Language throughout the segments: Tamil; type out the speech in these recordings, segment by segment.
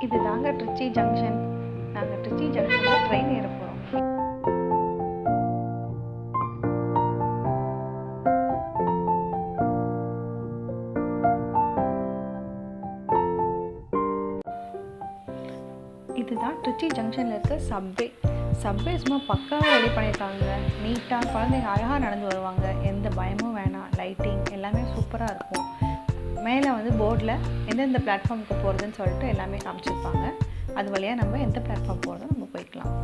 இது தாங்க ட்ரிச்சி ஜங்ஷன். நாங்கள் ட்ரிச்சி ஜங்ஷனில் ட்ரெயின் ஏற போகிறோம். இதுதான் ட்ரிச்சி ஜங்ஷனில் இருக்க சப்வே. சப்வே சும்மா பக்காவாக ரெடி பண்ணியிருக்காங்க. நீட்டாக குழந்தைங்க அழகாக நடந்து வருவாங்க. எந்த பயமும் வேணாம். லைட்டிங் எல்லாமே சூப்பராக இருக்கும். மேலே வந்து போர்டில் எந்தெந்த பிளாட்ஃபார்முக்கு போகிறதுன்னு சொல்லிட்டு எல்லாமே காமிச்சிருப்பாங்க. அது வழியாக நம்ம எந்த பிளாட்ஃபார்ம் போகிறதோ நம்ம போய்க்கலாம்.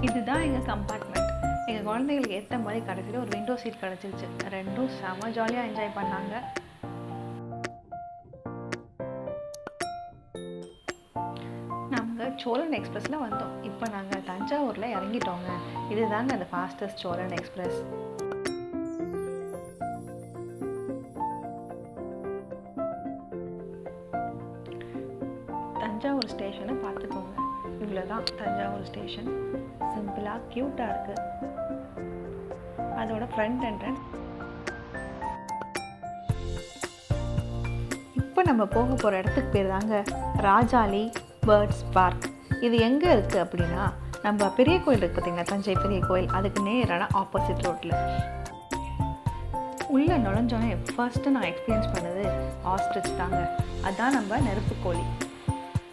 இதுதான் எங்கள் கம்பார்ட்மெண்ட். எங்கள் குழந்தைங்களுக்கு ஏற்ற மாதிரி கடைசியில் ஒரு விண்டோ சீட் கிடச்சிருச்சு. ரெண்டும் செம ஜாலியாக என்ஜாய் பண்ணாங்க. நாங்கள் சோழன் எக்ஸ்பிரஸில் வந்தோம். இப்போ நாங்கள் தஞ்சாவூரில் இறங்கிட்டோங்க. இதுதாங்க அந்த ஃபாஸ்டஸ்ட் சோழன் எக்ஸ்பிரஸ். தஞ்சாவூர் ஸ்டேஷனை பார்த்துக்கோங்க. இவ்வளோதான் தஞ்சாவூர் ஸ்டேஷன். சிம்பிளாக க்யூட்டாக இருக்குது. அதோட ஃப்ரண்ட் என்ட்ரன்ஸ். இப்போ நம்ம போக போகிற இடத்துக்கு பேர் தாங்க ராஜாலி பேர்ட்ஸ் பார்க். இது எங்கே இருக்குது அப்படின்னா, நம்ம பெரிய கோயில் இருக்குது பார்த்திங்களா, தஞ்சை பெரிய கோயில், அதுக்கு நேரான ஆப்போசிட் ரோட்டில். உள்ளே நுழைஞ்சோன்னே ஃபர்ஸ்ட்டு நான் எக்ஸ்பீரியன்ஸ் பண்ணது ஆஸ்ட்ரிச் தாங்க. அதுதான் நம்ம நெருப்பு கோழி.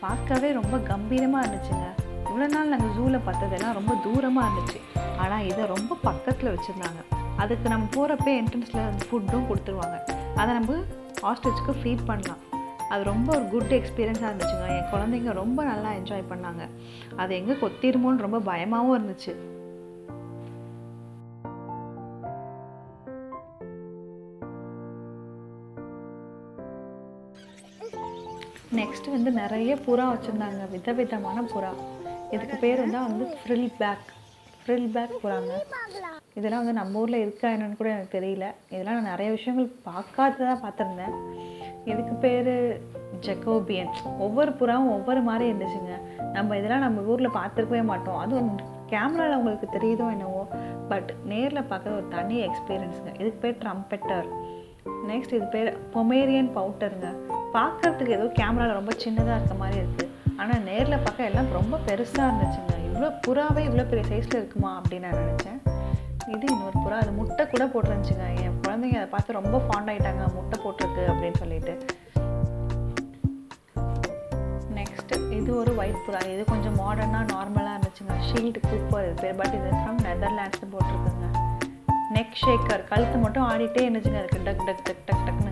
பார்க்கவே ரொம்ப கம்பீரமாக இருந்துச்சுங்க. இவ்வளோ நாள் நாங்கள் ஜூவில் பார்த்ததெல்லாம் ரொம்ப தூரமாக இருந்துச்சு. ஆனால் இதை ரொம்ப பக்கத்தில் வச்சுருந்தாங்க. அதுக்கு நம்ம போகிறப்பே என்ட்ரன்ஸில் ஃபுட்டும் கொடுத்துருவாங்க. அதை நம்ம ஆஸ்ட்ரிச்சுக்கு ஃபீட் பண்ணலாம். அது ரொம்ப ஒரு குட் எக்ஸ்பீரியன்ஸாக இருந்துச்சுங்க. என் குழந்தைங்க ரொம்ப நல்லா என்ஜாய் பண்ணாங்க. அது எங்கே கொத்திருமோன்னு ரொம்ப பயமாகவும் இருந்துச்சு. நெக்ஸ்ட்டு வந்து நிறைய புறா வச்சுருந்தாங்க. விதவிதமான புறா. இதுக்கு பேர் வந்து ஃப்ரில் பேக் புறாங்க. இதெல்லாம் வந்து நம்ம ஊரில் இருக்கா என்னன்னு கூட எனக்கு தெரியல. இதெல்லாம் நான் நிறைய விஷயங்கள் பார்க்காததான் பார்த்துருந்தேன். இதுக்கு பேர் ஜெக்கோபியன். ஒவ்வொரு புறாவும் ஒவ்வொரு மாதிரி இருந்துச்சுங்க. இதெல்லாம் நம்ம ஊரில் பார்த்துருக்கவே மாட்டோம். அதுவும் கேமராவில் உங்களுக்கு தெரியுதோ என்னவோ, பட் நேரில் பார்க்குறது ஒரு தனி எக்ஸ்பீரியன்ஸுங்க. இதுக்கு பேர் ட்ரம்பெட்டர். நெக்ஸ்ட் இது பேர் பொமேரியன் பவுட்டருங்க. பார்க்குறதுக்கு ஏதோ கேமராவில் ரொம்ப சின்னதாக இருக்க மாதிரி இருக்குது. ஆனால் நேரில் பார்க்க எல்லாம் ரொம்ப பெருசாக இருந்துச்சுங்க. இவ்வளோ புறாவே இவ்வளோ பெரிய சைஸில் இருக்குமா அப்படின்னு நான் நினச்சேன். இது இன்னொரு புறா. அது முட்டை கூட போட்டுருந்துச்சுங்க. என் குழந்தைங்க அதை பார்த்து ரொம்ப ஃபாண்ட் ஆகிட்டாங்க, முட்டை போட்டிருக்கு அப்படின்னு சொல்லிட்டு. நெக்ஸ்ட்டு இது ஒரு ஒயிட் புறா. இது கொஞ்சம் மாடர்னாக நார்மலாக இருந்துச்சுங்க. ஷீல்டு கூப்பர் இது பேர். பட் இது ஃப்ரம் நெதர்லாண்ட்ஸ்னு போட்டிருக்குங்க. நெக் ஷேக்கர். கழுத்து மட்டும் ஆடிட்டே இருந்துச்சுங்க. அதுக்கு டக் டக் டக் டக் டக்னு.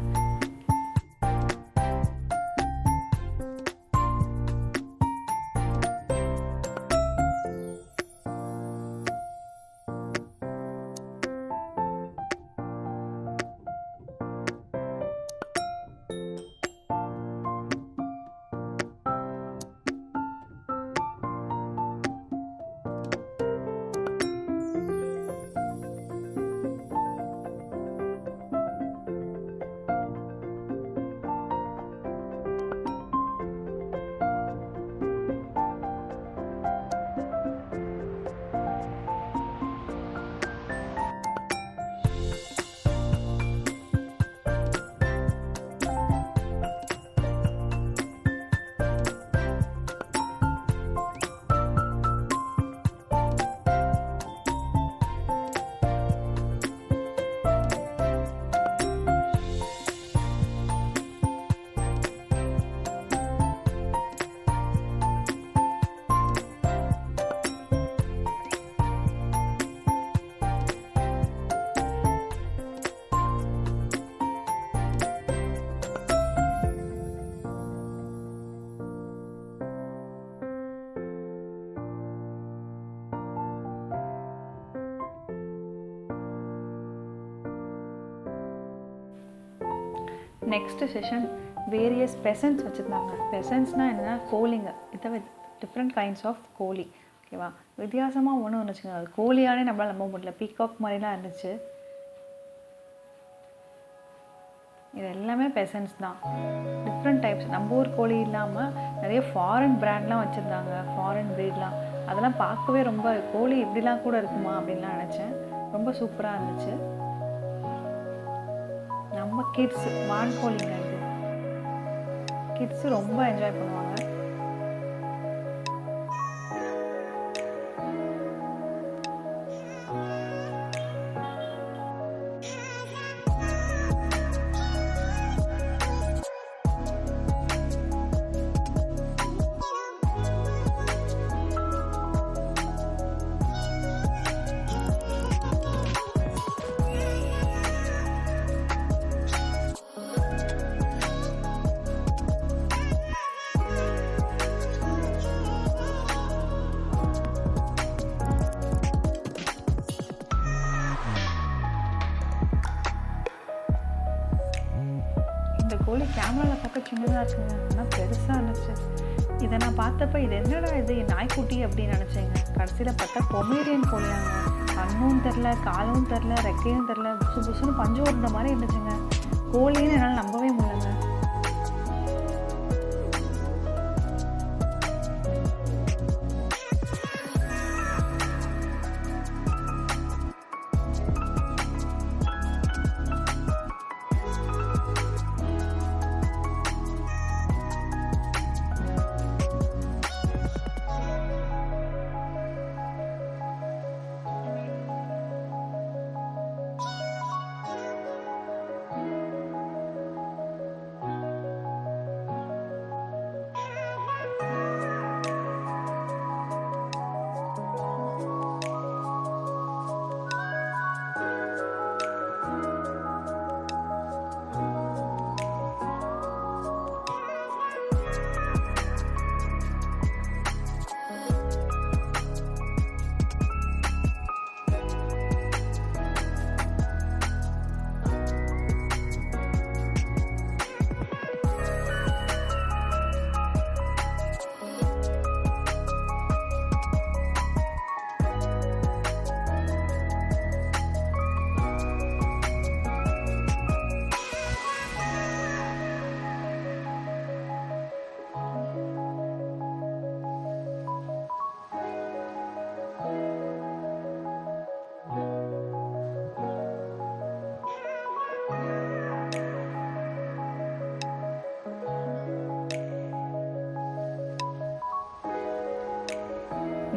நெக்ஸ்ட் செஷன் வேரியஸ் பெசன்ட்ஸ் வச்சுருந்தாங்க. பெசன்ட்ஸ்னால் என்னென்னா கோழிங்க. இதை டிஃப்ரெண்ட் கைண்ட்ஸ் ஆஃப் கோழி. ஓகேவா, வித்தியாசமாக ஒன்று இருந்துச்சுங்க. அது கோழியானே நம்மளால் நம்ப முடியல. பீகாக் மாதிரிலாம் இருந்துச்சு. இது எல்லாமே பெசன்ஸ் தான். Different types. நம்ம ஊர் கோழி இல்லாமல் நிறைய ஃபாரின் பிராண்ட்லாம் வச்சுருந்தாங்க, ஃபாரின் ப்ரீட்லாம். அதெல்லாம் பார்க்கவே ரொம்ப கோழி இப்படிலாம் கூட இருக்குமா அப்படின்லாம் நினச்சேன். ரொம்ப சூப்பராக இருந்துச்சு. நம்ம கிட்ஸ் வான்கோழிங்க இது. கிட்ஸு ரொம்ப என்ஜாய் பண்ணுவாங்க. இந்த கோழி கேமராவில் பார்க்க சின்னதாக இருக்குங்க, ஆனால் பெருசாக இருந்துச்சு. இதை நான் பார்த்தப்ப இது என்னடா இது நாய்க்குட்டி அப்படின்னு நினச்சேங்க. கடைசியில் பார்த்தா பொமேரியன் கோழியாங்க. கண்ணும் தெரில, காலும் தெரில, ரெக்கையும் தெரில, புசு புசுன்னு பஞ்சு உருண்ட மாதிரி இருந்துச்சுங்க. கோழின்னு என்னால் நம்பவே முடியலங்க.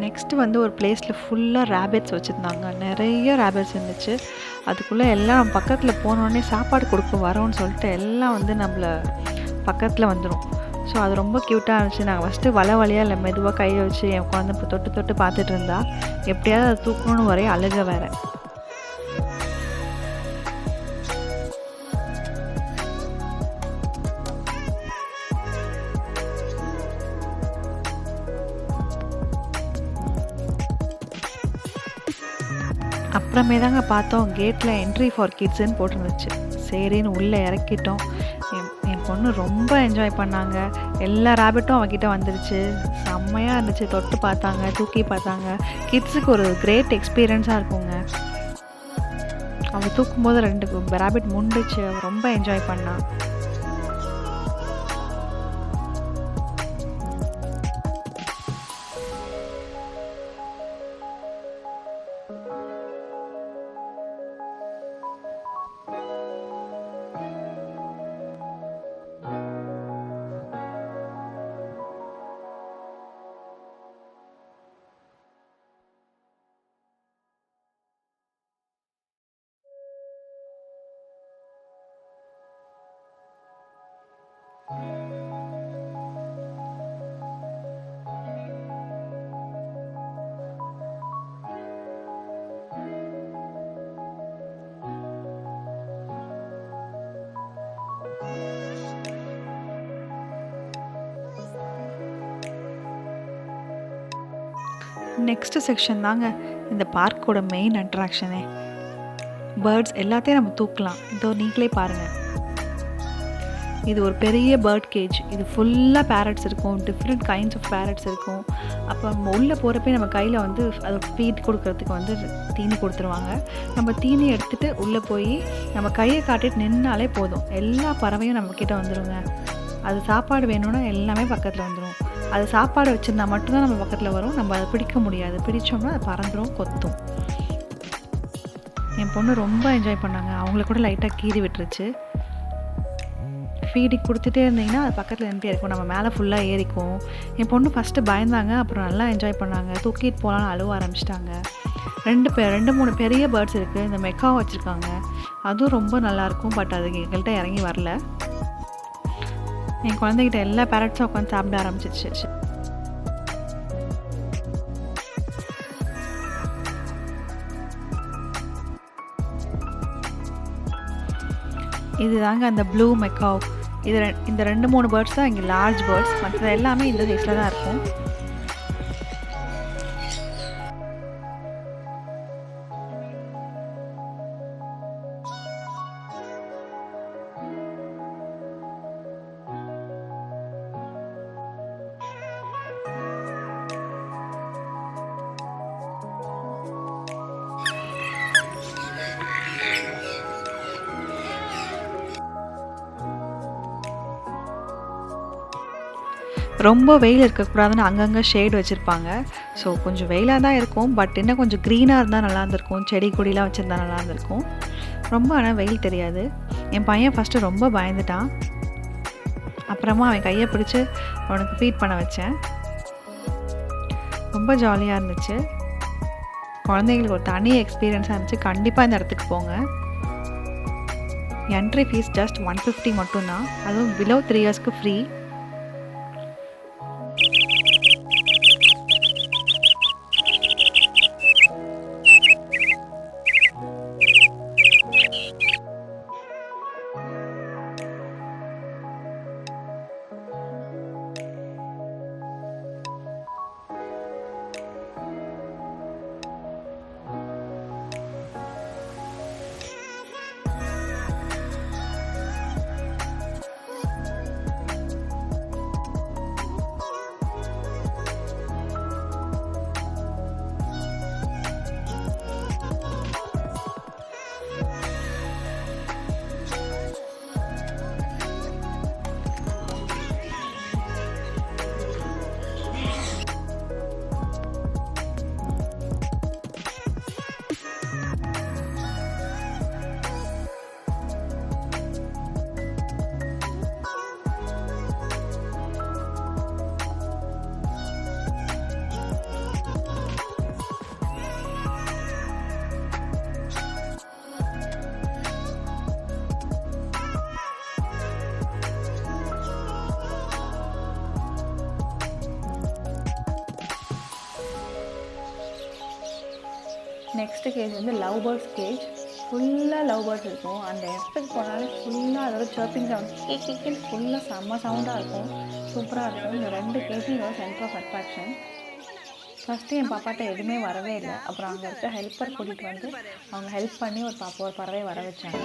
நெக்ஸ்ட்டு வந்து ஒரு பிளேஸில் ஃபுல்லாக ரேபிட்ஸ் வச்சுருந்தாங்க. நிறைய ரேபிட்ஸ் இருந்துச்சு. அதுக்குள்ளே எல்லாம் பக்கத்தில் போனோடனே சாப்பாடு கொடுக்க வரோன்னு சொல்லிட்டு எல்லாம் வந்து நம்மளை பக்கத்தில் வந்துடும். ஸோ அது ரொம்ப க்யூட்டாக இருந்துச்சு. நாங்கள் ஃபஸ்ட்டு வலையாக இல்லை மெதுவாக கையை வச்சு என் குழந்தை இப்போ தொட்டு தொட்டு பார்த்துட்டு இருந்தா, எப்படியாவது அதை தூக்கணும்னு வரைய அழுக வேறு. அப்புறமே தாங்க பார்த்தோம், கேட்டில் என்ட்ரி ஃபார் கிட்ஸுன்னு போட்டிருந்துச்சு. சரின்னு உள்ளே இறக்கிட்டோம். என் பொண்ணு ரொம்ப என்ஜாய் பண்ணாங்க. எல்லா ரேபிட்டும் அவகிட்ட வந்துருச்சு. செம்மையாக இருந்துச்சு. தொட்டு பார்த்தாங்க, தூக்கி பார்த்தாங்க. கிட்ஸுக்கு ஒரு கிரேட் எக்ஸ்பீரியன்ஸாக இருக்குங்க. அவள் தூக்கும்போது 2 ரேபிட் முண்டுச்சு. அவள் ரொம்ப என்ஜாய் பண்ணான். நெக்ஸ்ட்டு செக்ஷன் தாங்க இந்த பார்க்கோட மெயின் அட்ராக்ஷனே. பேர்ட்ஸ் எல்லாத்தையும் நம்ம தூக்கலாம். இதோ நீங்களே பாருங்கள். இது ஒரு பெரிய பேர்ட் கேஜ். இது ஃபுல்லாக பேரட்ஸ் இருக்கும், டிஃப்ரெண்ட் கைண்ட்ஸ் ஆஃப் பேரட்ஸ் இருக்கும். அப்போ நம்ம உள்ளே போகிறப்பே நம்ம கையில் வந்து அது ஃபீட் கொடுக்கறதுக்கு வந்து தீனி கொடுத்துருவாங்க. நம்ம தீனி எடுத்துகிட்டு உள்ளே போய் நம்ம கையை காட்டிட்டு நின்னாலே போதும், எல்லா பறவையும் நம்மக்கிட்ட வந்துடுங்க. அது சாப்பாடு வேணும்னா எல்லாமே பக்கத்தில் வந்துடும். அது சாப்பாடு வச்சுருந்தா மட்டும்தான் நம்ம பக்கத்தில் வரும். நம்ம அதை பிடிக்க முடியாது, பிடிச்சோம்னா அது பறந்துடும், கொத்தும். என் பொண்ணு ரொம்ப என்ஜாய் பண்ணாங்க. அவங்கள கூட லைட்டாக கீறி விட்டுருச்சு. ஃபீடிங் கொடுத்துட்டே இருந்தீங்கன்னா அது பக்கத்தில் நின்றுட்டே இருக்கும், நம்ம மேலே ஃபுல்லாக ஏறிக்கும். என் பொண்ணு ஃபஸ்ட்டு பயந்தாங்க, அப்புறம் நல்லா என்ஜாய் பண்ணாங்க. தூக்கிட்டு போகலான்னு அழுவ ஆரம்பிச்சிட்டாங்க. 2-3 பெரிய பேர்ட்ஸ் இருக்குது. இந்த மெக்காவை வச்சுருக்காங்க, அதுவும் ரொம்ப நல்லாயிருக்கும். பட் அது எங்கள்கிட்ட இறங்கி வரல. என் குழந்தைகிட்ட எல்லா பேரட்ஸும் உட்காந்து சாப்பிட ஆரம்பிச்சிச்சு. இது தாங்க அந்த ப்ளூ மெக்காவ். இந்த 2-3 பேர்ட்ஸ் தான் இங்கே லார்ஜ் பேர்ட்ஸ். மற்ற எல்லாமே இந்த சைஸில் தான் இருக்கும். ரொம்ப வெயில் இருக்கக்கூடாதுன்னு அங்கங்கே ஷேட் வச்சுருப்பாங்க. ஸோ கொஞ்சம் வெயிலாக தான் இருக்கும். பட் இன்னும் கொஞ்சம் க்ரீனாக இருந்தால் நல்லா இருந்திருக்கும், செடி கொடிலாம் வச்சுருந்தா நல்லா இருந்திருக்கும். ரொம்ப ஆனால் வெயில் தெரியாது. என் பையன் ஃபஸ்ட்டு ரொம்ப பயந்துட்டான். அப்புறமா அவன் கையை பிடிச்சி அவனுக்கு ஃபீட் பண்ண வச்சேன். ரொம்ப ஜாலியாக இருந்துச்சு. குழந்தைங்களுக்கு ஒரு தனி எக்ஸ்பீரியன்ஸாக இருந்துச்சு. கண்டிப்பாக இந்த இடத்துக்கு போங்க. என்ட்ரி ஃபீஸ் ஜஸ்ட் 150 மட்டும்தான். அதுவும் பிலோ 3 இயர்ஸ்க்கு ஃப்ரீ. நெக்ஸ்ட்டு கேஜ் வந்து லவ் பேர்ட்ஸ் கேஜ். ஃபுல்லாக லவ் பேர்ட்ஸ் இருக்கும். அந்த இடத்துக்கு போனாலே ஃபுல்லாக அதோட சர்ப்பிங் சவுண்ட் கேக்குன்னு ஃபுல்லாக செம்ம சவுண்டாக இருக்கும். சூப்பராக இருக்கும். இந்த 2 கேஜும் இதோட சென்டர் ஆஃப் அட்ராக்ஷன். ஃபஸ்ட்டு என் பாப்பாட்ட எதுவுமே வரவே இல்லை. அப்புறம் அங்கே இருக்க ஹெல்ப்பர் கூட்டிகிட்டு வந்து அவங்க ஹெல்ப் பண்ணி ஒரு பறவை வர வச்சாங்க.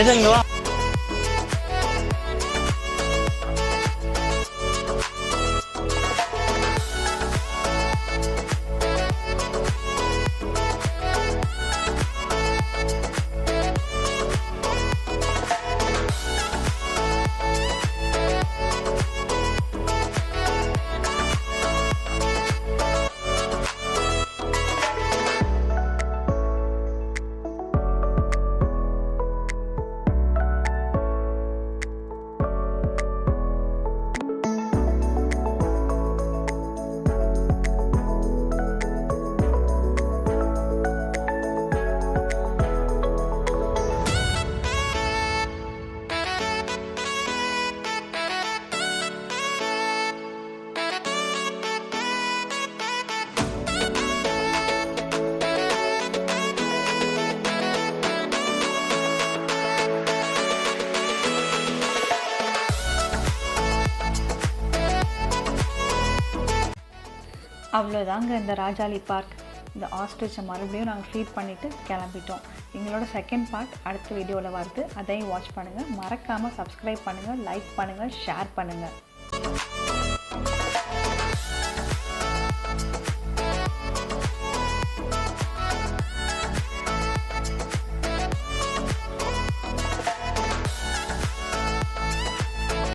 எதுங்களா அவ்வளோதாங்க இந்த ராஜாளி பார்க். இந்த ஆஸ்ட்ரிச்சை மறுபடியும் நாங்கள் ஃபீட் பண்ணிவிட்டு கிளம்பிட்டோம். எங்களோட செகண்ட் பார்ட் அடுத்த வீடியோவில் வருது. அதையும் வாட்ச் பண்ணுங்கள். மறக்காமல் சப்ஸ்கிரைப் பண்ணுங்கள், லைக் பண்ணுங்கள், ஷேர் பண்ணுங்கள்.